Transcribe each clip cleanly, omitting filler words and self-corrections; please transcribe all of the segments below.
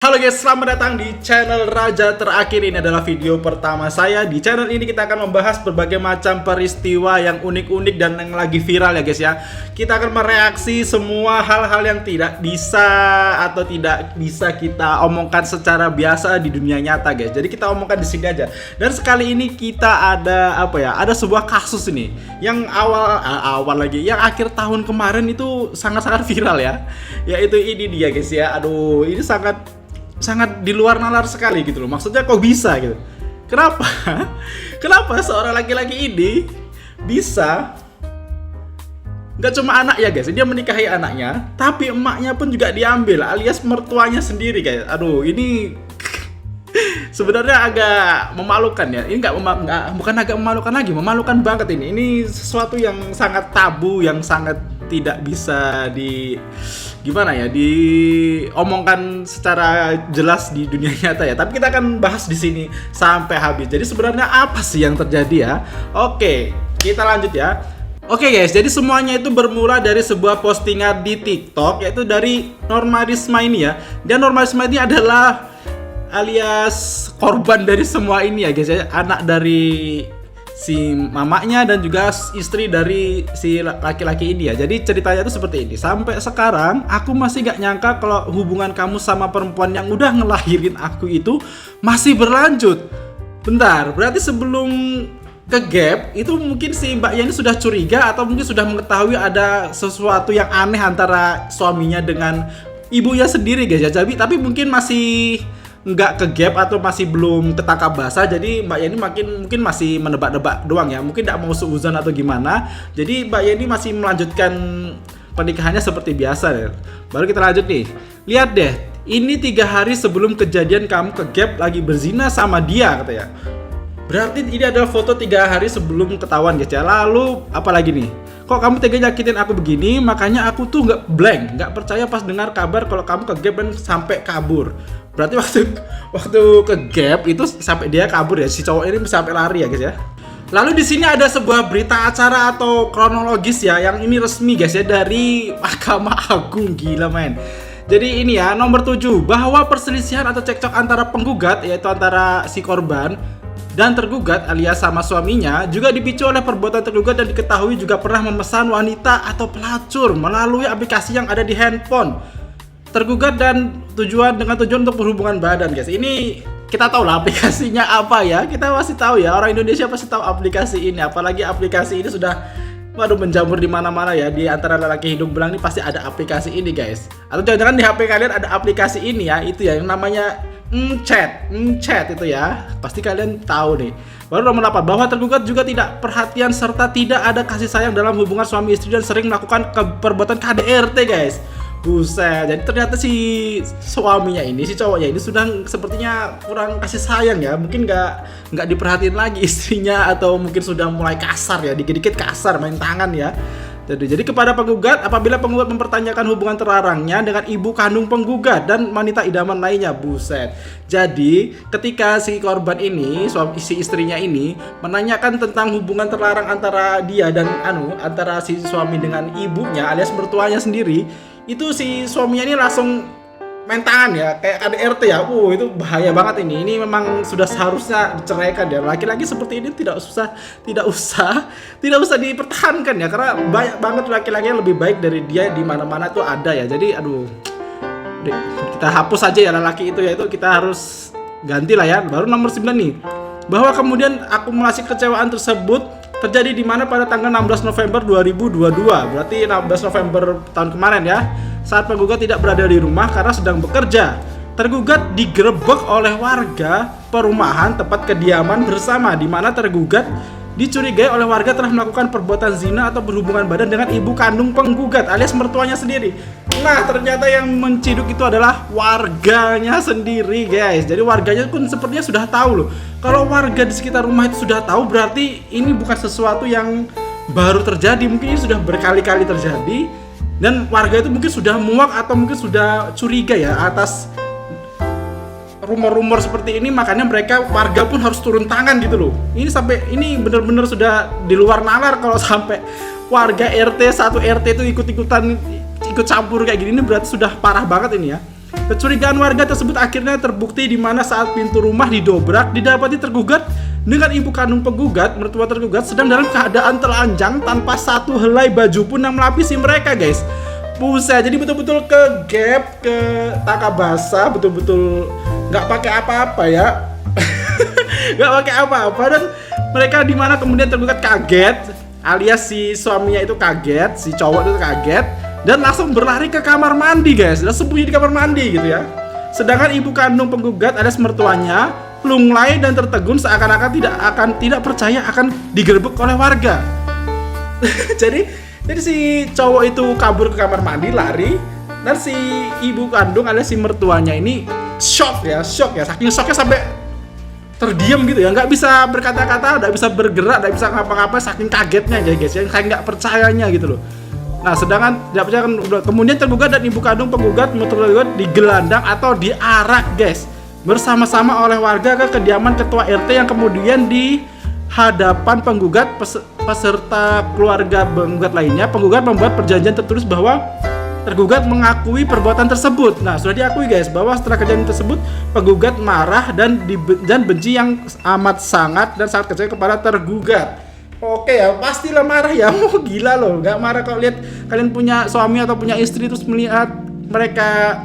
Halo guys, selamat datang di channel Raja Terakhir. Ini adalah video pertama saya. Di channel ini kita akan membahas berbagai macam peristiwa yang unik-unik dan yang lagi viral ya guys ya. Kita akan mereaksi semua hal-hal yang tidak bisa atau tidak bisa kita omongkan secara biasa di dunia nyata guys. Jadi kita omongkan di sini aja. Dan sekali ini kita ada ada sebuah kasus ini yang yang akhir tahun kemarin itu sangat-sangat viral ya. Yaitu ini dia guys ya. Aduh, ini sangat di luar nalar sekali gitu loh. Maksudnya kok bisa gitu. Kenapa? Kenapa seorang laki-laki ini bisa nggak cuma anak ya guys, dia menikahi anaknya, tapi emaknya pun juga diambil alias mertuanya sendiri guys. Aduh, ini sebenarnya agak memalukan ya. Ini bukan agak memalukan lagi, memalukan banget ini. Ini sesuatu yang sangat tabu, yang sangat tidak bisa diomongkan secara jelas di dunia nyata ya. Tapi kita akan bahas di sini sampai habis. Jadi sebenarnya apa sih yang terjadi ya? Oke, kita lanjut ya. Oke guys, jadi semuanya itu bermula dari sebuah postingan di TikTok, yaitu dari Norma Risma ini ya. Dan Norma Risma ini adalah alias korban dari semua ini ya guys ya. Anak dari si mamanya dan juga istri dari si laki-laki ini ya. Jadi ceritanya itu seperti ini. Sampai sekarang aku masih gak nyangka kalau hubungan kamu sama perempuan yang udah ngelahirin aku itu masih berlanjut. Bentar, berarti sebelum ke gap itu mungkin si mbaknya ini sudah curiga atau mungkin sudah mengetahui ada sesuatu yang aneh antara suaminya dengan ibunya sendiri guys ya. Tapi mungkin masih nggak ke gap atau masih belum ketangkap basah. Jadi Mbak Yeni mungkin masih menebak-nebak doang ya. Mungkin nggak mau suuzon atau gimana. Jadi Mbak Yeni masih melanjutkan pernikahannya seperti biasa ya. Baru kita lanjut nih. Lihat deh, ini 3 hari sebelum kejadian kamu ke gap lagi berzina sama dia katanya. Berarti ini adalah foto 3 hari sebelum ketahuan guys ya. Lalu apalagi nih? Kok kamu tega nyakitin aku begini? Makanya aku tuh nggak percaya pas dengar kabar kalau kamu ke gap dan sampai kabur. Berarti waktu ke gap itu sampai dia kabur ya, si cowok ini sampai lari ya guys ya. Lalu di sini ada sebuah berita acara atau kronologis ya, yang ini resmi guys ya dari Mahkamah Agung. Gila men. Jadi ini ya nomor 7, bahwa perselisihan atau cekcok antara penggugat yaitu antara si korban dan tergugat alias sama suaminya juga dipicu oleh perbuatan tergugat dan diketahui juga pernah memesan wanita atau pelacur melalui aplikasi yang ada di handphone tergugat dan tujuan untuk berhubungan badan guys. Ini kita tahu lah aplikasinya apa ya. Kita pasti tahu ya, orang Indonesia pasti tahu aplikasi ini. Apalagi aplikasi ini sudah menjamur di mana-mana ya. Di antara lelaki hidung belang ini pasti ada aplikasi ini guys. Atau jangan-jangan di HP kalian ada aplikasi ini ya. Itu ya yang namanya chat itu ya. Pasti kalian tahu nih. Baru nomor 8, bahwa tergugat juga tidak perhatian serta tidak ada kasih sayang dalam hubungan suami istri dan sering melakukan perbuatan KDRT guys. Buset, jadi ternyata si suaminya ini, si cowoknya ini sudah sepertinya kurang kasih sayang ya. Mungkin nggak diperhatiin lagi istrinya, atau mungkin sudah mulai kasar ya, dikit-dikit kasar main tangan ya. Jadi kepada penggugat, apabila penggugat mempertanyakan hubungan terlarangnya dengan ibu kandung penggugat dan wanita idaman lainnya. Buset. Jadi ketika si korban ini, si istrinya ini menanyakan tentang hubungan terlarang antara dia dan antara si suami dengan ibunya alias mertuanya sendiri, itu si suaminya ini langsung main tangan ya, kayak KDRT ya. Itu bahaya banget ini. Ini memang sudah seharusnya diceraikan ya. Laki-laki seperti ini tidak usah dipertahankan ya, karena banyak banget laki-laki yang lebih baik dari dia di mana-mana tuh ada ya. Jadi kita hapus aja ya lelaki itu ya, itu kita harus ganti lah ya. Baru nomor 9 nih, bahwa kemudian akumulasi kecewaan tersebut terjadi di mana pada tanggal 16 November 2022. Berarti 16 November tahun kemarin ya. Saat penggugat tidak berada di rumah karena sedang bekerja. Tergugat digerebek oleh warga perumahan tempat kediaman bersama, di mana tergugat dicurigai oleh warga telah melakukan perbuatan zina atau berhubungan badan dengan ibu kandung penggugat alias mertuanya sendiri. Nah, ternyata yang menciduk itu adalah warganya sendiri guys. Jadi warganya pun sepertinya sudah tahu loh. Kalau warga di sekitar rumah itu sudah tahu, berarti ini bukan sesuatu yang baru terjadi. Mungkin ini sudah berkali-kali terjadi. Dan warga itu mungkin sudah muak atau mungkin sudah curiga ya atas rumor-rumor seperti ini. Makanya warga pun harus turun tangan gitu loh. Ini benar-benar sudah di luar nalar kalau sampai warga RT 1 RT itu ikut campur kayak gini. Ini berarti sudah parah banget ini ya. Kecurigaan warga tersebut akhirnya terbukti di mana saat pintu rumah didobrak didapati tergugat dengan ibu kandung penggugat, mertua tergugat sedang dalam keadaan telanjang tanpa satu helai baju pun yang melapisi mereka, guys. Buset, jadi betul-betul ke gap, ke taka basah, betul-betul nggak pakai apa-apa ya. Nggak pakai apa-apa, dan mereka di mana kemudian tergugat kaget, alias si suaminya itu kaget, si cowok itu kaget dan langsung berlari ke kamar mandi, guys. Dan sembunyi di kamar mandi gitu ya. Sedangkan ibu kandung penggugat alias mertuanya lunglai dan tertegun seakan-akan tidak percaya akan digerebek oleh warga. jadi si cowok itu kabur ke kamar mandi, lari, dan si ibu kandung alias si mertuanya ini shock ya, saking shocknya sampai terdiam gitu ya, nggak bisa berkata-kata, nggak bisa bergerak, nggak bisa ngapa-ngapa, saking kagetnya ya guys, yang kayak nggak percayanya gitu loh. Nah, sedangkan tidak percaya kemudian tergugat dan ibu kandung penggugat digelandang atau diarak, guys, bersama-sama oleh warga ke kediaman ketua RT yang kemudian di hadapan penggugat peserta keluarga penggugat lainnya, penggugat membuat perjanjian tertulis bahwa tergugat mengakui perbuatan tersebut. Nah, sudah diakui, guys, bahwa setelah kejadian tersebut penggugat marah dan benci yang amat sangat dan sangat kecewa kepada tergugat. Oke ya, pastilah marah ya. Mau gila loh, nggak marah kalau lihat kalian punya suami atau punya istri terus melihat mereka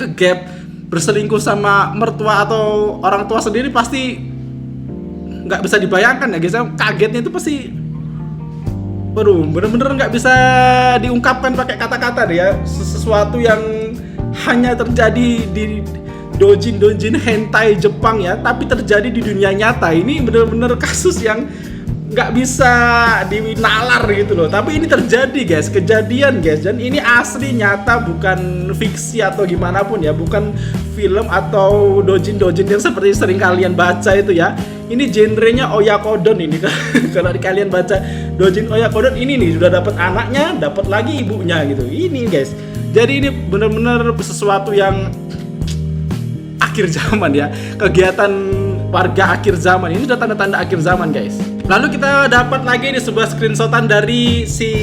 kegap berselingkuh sama mertua atau orang tua sendiri, pasti nggak bisa dibayangkan ya guys. Kagetnya itu pasti, waduh, bener-bener nggak bisa diungkapkan pakai kata-kata deh ya. Sesuatu yang hanya terjadi di doujin hentai Jepang ya, tapi terjadi di dunia nyata. Ini bener-bener kasus yang nggak bisa dinalar gitu loh, tapi ini terjadi, guys, kejadian, guys, dan ini asli nyata, bukan fiksi atau gimana pun ya, bukan film atau doujin yang seperti sering kalian baca itu ya. Ini genrenya oyakodon ini. Kalau kalian baca doujin oyakodon ini nih, sudah dapat anaknya, dapat lagi ibunya gitu. Ini, guys, jadi ini benar-benar sesuatu yang akhir zaman ya, kegiatan warga akhir zaman. Ini sudah tanda-tanda akhir zaman, guys. Lalu kita dapat lagi di sebuah screenshotan dari si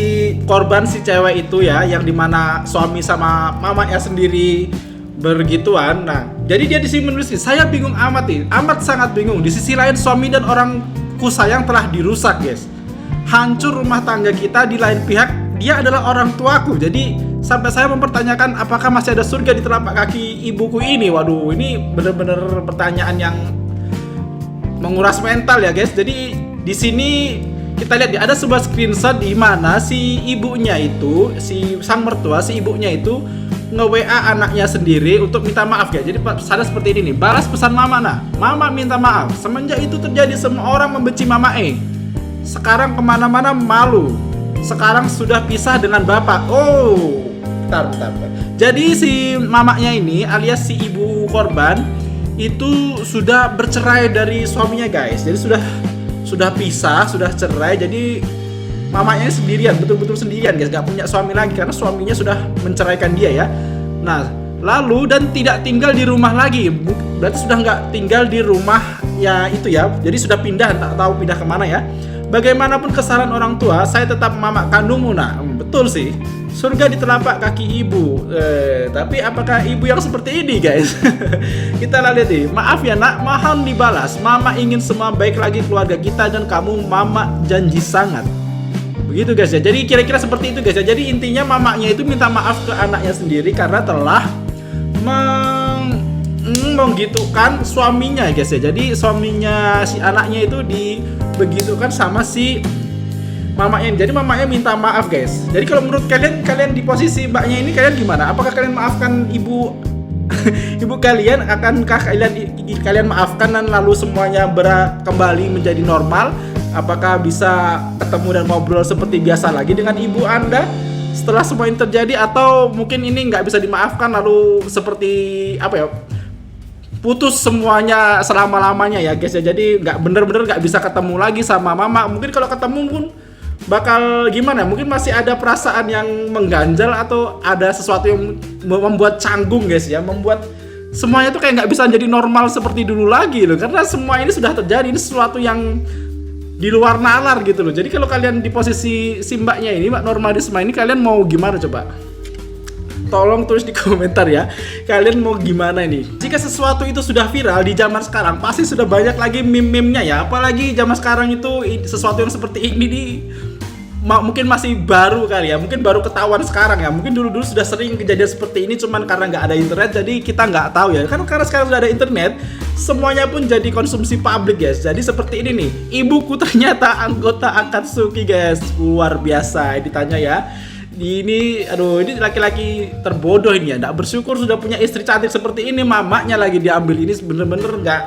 korban, si cewek itu ya, yang dimana suami sama mamanya sendiri bergituan. Nah, jadi dia di sini menulis, saya bingung amat sangat bingung. Di sisi lain suami dan orangku sayang telah dirusak, guys. Hancur rumah tangga kita. Di lain pihak dia adalah orang tuaku. Jadi sampai saya mempertanyakan apakah masih ada surga di telapak kaki ibuku ini. Waduh, ini bener-bener pertanyaan yang menguras mental ya, guys. Jadi di sini kita lihat ada sebuah screenshot di mana si ibunya itu, si sang mertua, si ibunya itu nge-WA anaknya sendiri untuk minta maaf, ya. Jadi pesannya seperti ini nih, balas pesan mama, nah, mama minta maaf. Semenjak itu terjadi semua orang membenci mama sekarang kemana-mana malu. Sekarang sudah pisah dengan bapak. Oh, bentar. Jadi si mamanya ini alias si ibu korban itu sudah bercerai dari suaminya, guys. Jadi sudah pisah, sudah cerai. Jadi mamanya sendirian, betul-betul sendirian, guys, gak punya suami lagi karena suaminya sudah menceraikan dia ya. Nah, lalu dan tidak tinggal di rumah lagi, berarti sudah nggak tinggal di rumah ya itu ya. Jadi sudah pindah, tak tahu pindah kemana ya. Bagaimanapun kesalahan orang tua, saya tetap mama kandungmu. Nah, betul sih, surga di telapak kaki ibu. Tapi apakah ibu yang seperti ini, guys? Kita lihat nih. Maaf ya nak, mohon dibalas. Mama ingin semua baik lagi keluarga kita dan kamu, mama janji sangat. Begitu, guys ya. Jadi kira-kira seperti itu, guys ya. Jadi intinya mamanya itu minta maaf ke anaknya sendiri karena telah menggitukan suaminya, guys ya. Jadi suaminya si anaknya itu dibegitukan sama si mamanya. Jadi mamanya minta maaf, guys. Jadi kalau menurut kalian di posisi mbaknya ini, kalian gimana? Apakah kalian maafkan ibu ibu kalian? Akankah kalian maafkan dan lalu semuanya kembali menjadi normal? Apakah bisa ketemu dan ngobrol seperti biasa lagi dengan ibu Anda setelah semua ini terjadi? Atau mungkin ini nggak bisa dimaafkan lalu seperti apa ya, putus semuanya selama-lamanya ya, guys ya. Jadi bener-bener nggak bisa ketemu lagi sama mama. Mungkin kalau ketemu pun bakal gimana? Mungkin masih ada perasaan yang mengganjal atau ada sesuatu yang membuat canggung, guys ya. Membuat semuanya tuh kayak nggak bisa jadi normal seperti dulu lagi loh. Karena semua ini sudah terjadi. Ini sesuatu yang di luar nalar gitu loh. Jadi kalau kalian di posisi si mbaknya ini, Mbak Norma Risma ini, kalian mau gimana coba? tolong tulis di komentar ya. Kalian mau gimana nih? Jika sesuatu itu sudah viral di zaman sekarang, pasti sudah banyak lagi meme-memenya ya. Apalagi zaman sekarang itu sesuatu yang seperti ini nih mungkin masih baru kali ya, mungkin baru ketahuan sekarang ya, mungkin dulu sudah sering kejadian seperti ini, cuman karena nggak ada internet jadi kita nggak tahu ya, kan karena sekarang sudah ada internet semuanya pun jadi konsumsi publik guys. Jadi seperti ini nih, ibuku ternyata anggota Akatsuki guys, luar biasa. Ditanya ya, ini aduh, ini laki-laki terbodoh ini ya, nggak bersyukur sudah punya istri cantik seperti ini, mamanya lagi diambil. Ini bener-bener nggak,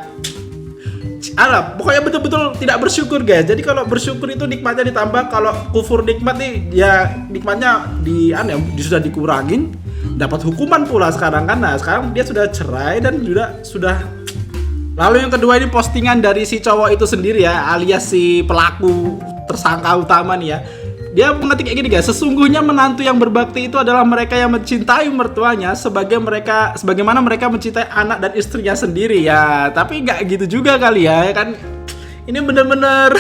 pokoknya betul-betul tidak bersyukur guys. Jadi kalau bersyukur itu nikmatnya ditambah, kalau kufur nikmat nih ya nikmatnya sudah dikurangin, dapat hukuman pula sekarang kan. Nah sekarang dia sudah cerai dan sudah. Lalu yang kedua ini postingan dari si cowok itu sendiri ya, alias si pelaku tersangka utama nih ya. Dia mengetik kayak gini guys, sesungguhnya menantu yang berbakti itu adalah mereka yang mencintai mertuanya sebagaimana mereka mencintai anak dan istrinya sendiri ya. Tapi nggak gitu juga kali ya kan. Ini bener-bener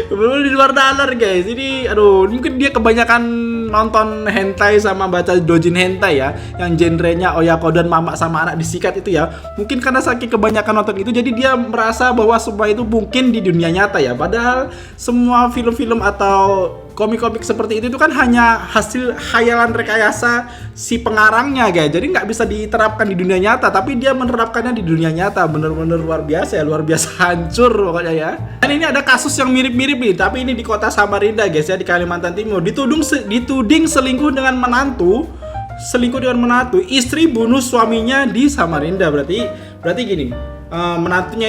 bener di luar nalar guys. Ini aduh, mungkin dia kebanyakan nonton hentai sama baca dojin hentai ya, yang genrenya oyakodon mama sama anak disikat itu ya. Mungkin karena saking kebanyakan nonton itu jadi dia merasa bahwa semua itu mungkin di dunia nyata ya. Padahal semua film-film atau komik-komik seperti itu kan hanya hasil khayalan rekayasa si pengarangnya guys. Jadi nggak bisa diterapkan di dunia nyata, tapi dia menerapkannya di dunia nyata. Bener-bener luar biasa ya, luar biasa hancur pokoknya ya. Dan ini ada kasus yang mirip-mirip nih, tapi ini di kota Samarinda guys ya, di Kalimantan Timur. Dituding selingkuh dengan menantu, istri bunuh suaminya di Samarinda. Berarti gini, menantunya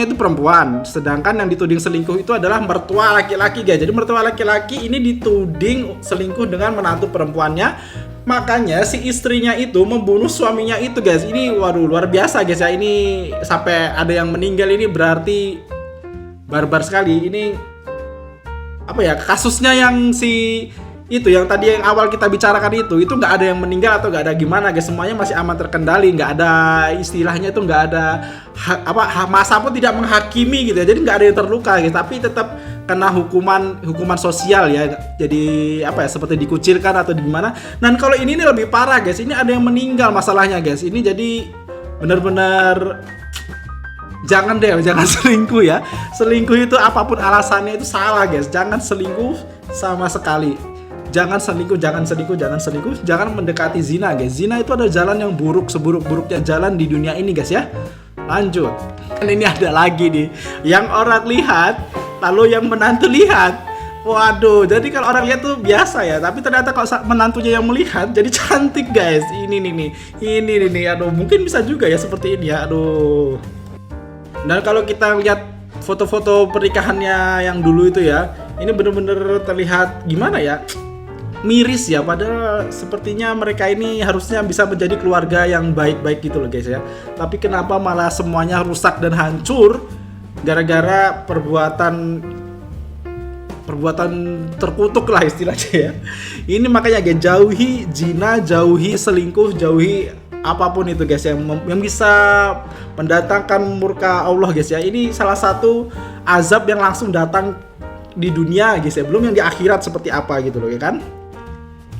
itu perempuan, sedangkan yang dituding selingkuh itu adalah mertua laki-laki guys. Jadi mertua laki-laki ini dituding selingkuh dengan menantu perempuannya, makanya si istrinya itu membunuh suaminya itu guys. Ini waduh luar biasa guys ya, ini sampai ada yang meninggal. Ini berarti barbar sekali. Ini apa ya, kasusnya yang yang tadi yang awal kita bicarakan itu nggak ada yang meninggal atau nggak ada gimana guys, semuanya masih aman terkendali, nggak ada istilahnya itu nggak ada masa pun tidak menghakimi gitu ya, jadi nggak ada yang terluka guys, tapi tetap kena hukuman sosial ya, jadi seperti dikucilkan atau gimana. Dan kalau ini lebih parah guys, ini ada yang meninggal masalahnya guys. Ini jadi benar-benar jangan selingkuh ya. Selingkuh itu apapun alasannya itu salah guys, jangan selingkuh sama sekali. Jangan mendekati zina guys. Zina itu adalah jalan yang buruk, seburuk-buruknya jalan di dunia ini guys ya. Lanjut. Dan ini ada lagi nih, yang orang lihat lalu yang menantu lihat. Waduh, jadi kalau orang lihat tuh biasa ya, tapi ternyata kalau menantunya yang melihat jadi cantik guys. Ini nih, aduh, mungkin bisa juga ya seperti ini ya. Aduh. Dan kalau kita lihat foto-foto pernikahannya yang dulu itu ya, ini bener-bener terlihat gimana ya, miris ya, padahal sepertinya mereka ini harusnya bisa menjadi keluarga yang baik-baik gitu loh guys ya. Tapi kenapa malah semuanya rusak dan hancur gara-gara perbuatan terkutuk lah istilahnya ya. Ini makanya guys, jauhi zina, jauhi selingkuh, jauhi apapun itu guys yang bisa mendatangkan murka Allah guys ya. Ini salah satu azab yang langsung datang di dunia guys ya, belum yang di akhirat seperti apa gitu loh ya kan.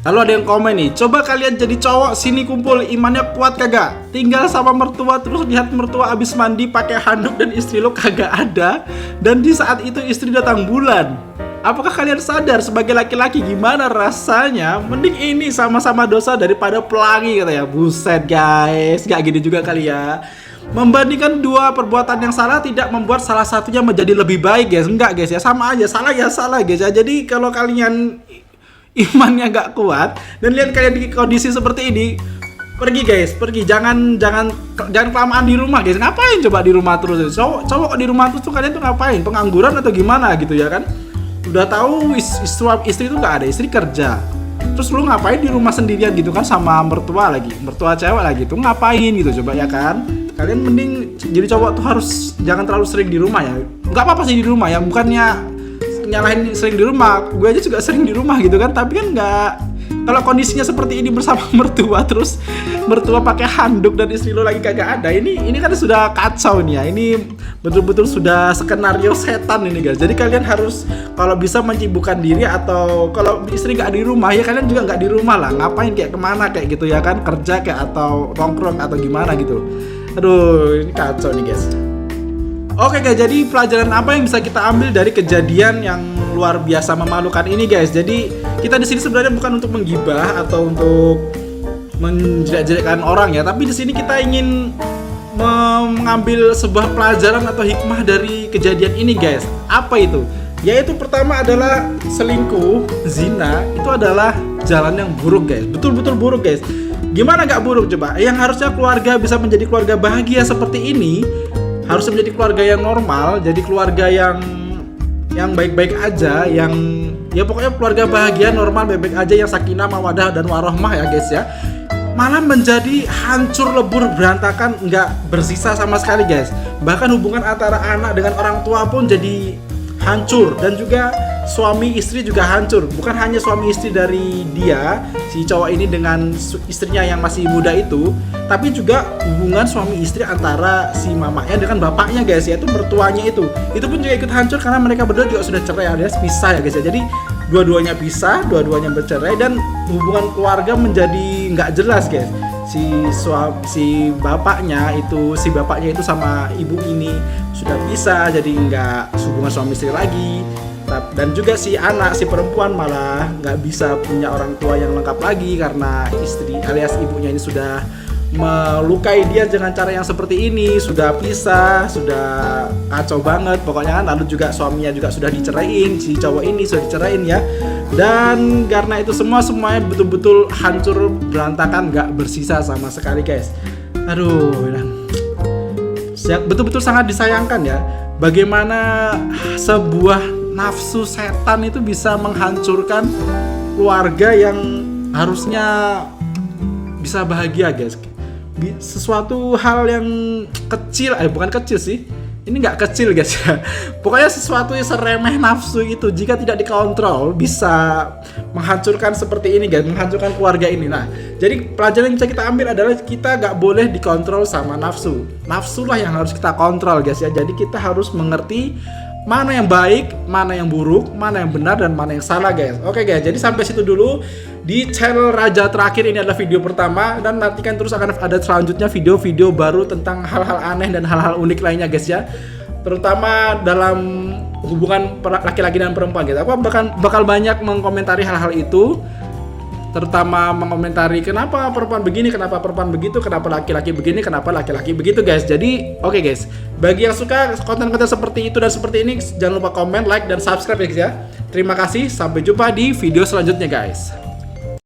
Lalu ada yang komen nih, coba kalian jadi cowok sini kumpul, imannya kuat kagak? Tinggal sama mertua terus lihat mertua abis mandi pakai handuk dan istri lo kagak ada, dan di saat itu istri datang bulan. Apakah kalian sadar sebagai laki-laki gimana rasanya? Mending ini sama-sama dosa daripada pelangi katanya. Buset guys, gak gini juga kali ya. Membandingkan dua perbuatan yang salah tidak membuat salah satunya menjadi lebih baik guys. Enggak guys ya, sama aja, salah guys ya. Jadi kalau kalian imannya gak kuat dan lihat kalian di kondisi seperti ini, pergi guys, jangan kelamaan di rumah guys. Ngapain coba di rumah terus? Cowok di rumah terus tuh kalian tuh ngapain? Pengangguran atau gimana gitu ya kan? Udah tahu istri itu nggak ada, istri kerja, terus lu ngapain di rumah sendirian gitu kan, sama mertua cewek lagi tuh ngapain gitu coba ya kan? Kalian mending jadi cowok tuh harus jangan terlalu sering di rumah ya. Nggak apa-apa sih di rumah ya, bukannya nyalahin sering di rumah, gue aja juga sering di rumah gitu kan, tapi kan kalau kondisinya seperti ini bersama mertua, terus mertua pakai handuk dan istri lo lagi kagak ada, ini kan sudah kacau nih ya. Ini betul-betul sudah skenario setan ini guys. Jadi kalian harus kalau bisa menyibukkan diri, atau kalau istri nggak di rumah ya kalian juga nggak di rumah lah. Ngapain kayak kemana kayak gitu ya kan, kerja kayak atau nongkrong atau gimana gitu. Aduh, ini kacau nih guys. Oke guys, jadi pelajaran apa yang bisa kita ambil dari kejadian yang luar biasa memalukan ini guys? Jadi kita di sini sebenarnya bukan untuk menggibah atau untuk menjelek-jelekkan orang ya, tapi di sini kita ingin mengambil sebuah pelajaran atau hikmah dari kejadian ini guys. Apa itu? Yaitu pertama adalah selingkuh, zina itu adalah jalan yang buruk guys. Betul-betul buruk guys. Gimana gak buruk coba? Yang harusnya keluarga bisa menjadi keluarga bahagia seperti ini, harusnya menjadi keluarga yang normal, jadi keluarga yang baik-baik aja, yang ya pokoknya keluarga bahagia, normal, baik-baik aja, yang sakinah, mawadah dan warohmah ya guys ya. Malah menjadi hancur, lebur, berantakan, nggak bersisa sama sekali guys. Bahkan hubungan antara anak dengan orang tua pun jadi hancur, dan juga suami istri juga hancur. Bukan hanya suami istri dari dia, si cowok ini dengan istrinya yang masih muda itu, tapi juga hubungan suami istri antara si mamanya dengan bapaknya guys, yaitu mertuanya itu pun juga ikut hancur karena mereka berdua juga sudah cerai alias pisah ya guys ya. Jadi dua-duanya pisah, dua-duanya bercerai, dan hubungan keluarga menjadi nggak jelas guys. Si bapaknya itu sama ibu ini sudah pisah, jadi nggak hubungan suami istri lagi. Dan juga si perempuan malah nggak bisa punya orang tua yang lengkap lagi karena istri alias ibunya ini sudah melukai dia dengan cara yang seperti ini, sudah pisah, sudah kacau banget pokoknya kan. Lalu juga suaminya juga sudah diceraiin, si cowok ini sudah diceraiin ya. Dan karena itu semuanya betul-betul hancur, berantakan, nggak bersisa sama sekali guys. Aduh, betul-betul sangat disayangkan ya, bagaimana sebuah nafsu setan itu bisa menghancurkan keluarga yang harusnya bisa bahagia guys. Sesuatu hal yang kecil, bukan kecil sih, ini nggak kecil guys ya. Pokoknya sesuatu yang seremeh nafsu itu jika tidak dikontrol bisa menghancurkan seperti ini guys, menghancurkan keluarga ini. Nah, jadi pelajaran yang bisa kita ambil adalah kita nggak boleh dikontrol sama nafsu. Nafsu lah yang harus kita kontrol guys ya. Jadi kita harus mengerti mana yang baik, mana yang buruk, mana yang benar, dan mana yang salah guys. Oke guys, jadi sampai situ dulu di channel Raja Terakhir. Ini adalah video pertama, dan nantikan terus akan ada selanjutnya video-video baru tentang hal-hal aneh dan hal-hal unik lainnya guys ya. Terutama dalam hubungan laki-laki dan perempuan gitu. Aku bakal banyak mengkomentari hal-hal itu, terutama mengomentari kenapa perempuan begini, kenapa perempuan begitu, kenapa laki-laki begini, kenapa laki-laki begitu guys. Jadi oke guys, bagi yang suka konten-konten seperti itu dan seperti ini, jangan lupa komen, like, dan subscribe ya guys ya. Terima kasih, sampai jumpa di video selanjutnya guys.